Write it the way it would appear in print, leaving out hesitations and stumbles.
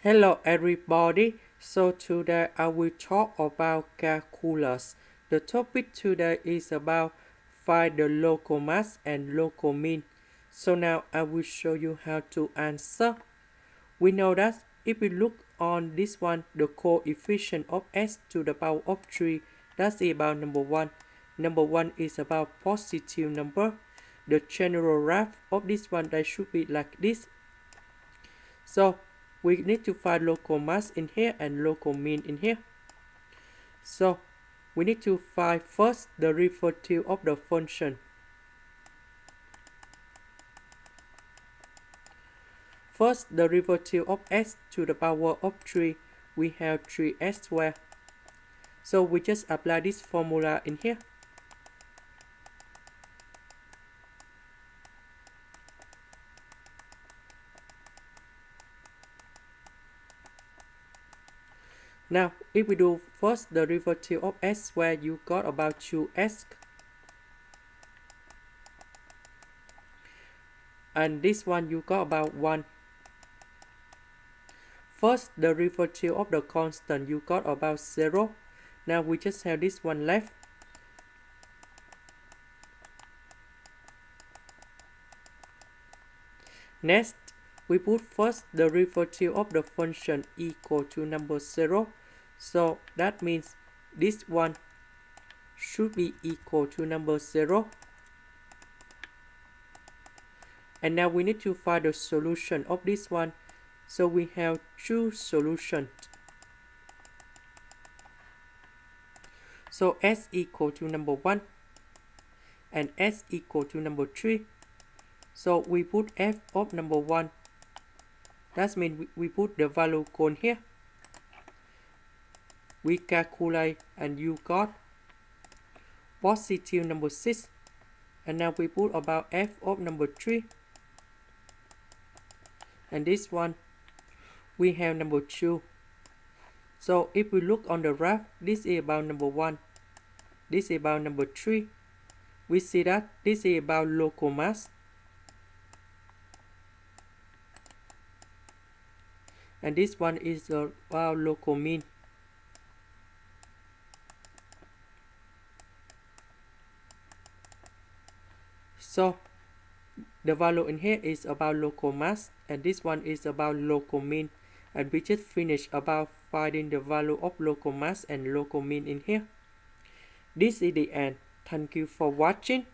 Hello everybody, so today I will talk about calculus. The topic today is about find the local mass and local mean. So now I will show you how to answer. We know that if we look on this one, the coefficient of s to the power of 3, that's about number 1. Number 1 is about positive number. The general graph of this one that should be like this. So we need to find local mass in here and local mean in here. So we need to find first the derivative of the function. First, the derivative of s to the power of 3, we have 3s squared. So we just apply this formula in here. Now, if we do first the derivative of s squared, you got about 2s. And this one you got about 1. First, the derivative of the constant, you got about 0. Now we just have this one left. Next, we put first the derivative of the function equal to number 0. So that means this one should be equal to number 0. And now we need to find the solution of this one. So we have two solutions. So s equal to number 1 and s equal to number 3. So we put f of number 1. That means we put the value cone here. We calculate and you got positive number 6. And now we put about f of number 3. And this one, we have number 2. So if we look on the graph, this is about number 1. This is about number 3. We see that this is about local mass. And this one is about local mean. So the value in here is about local mass, and this one is about local mean. And we just finished about finding the value of local mass and local mean in here. This is the end. Thank you for watching.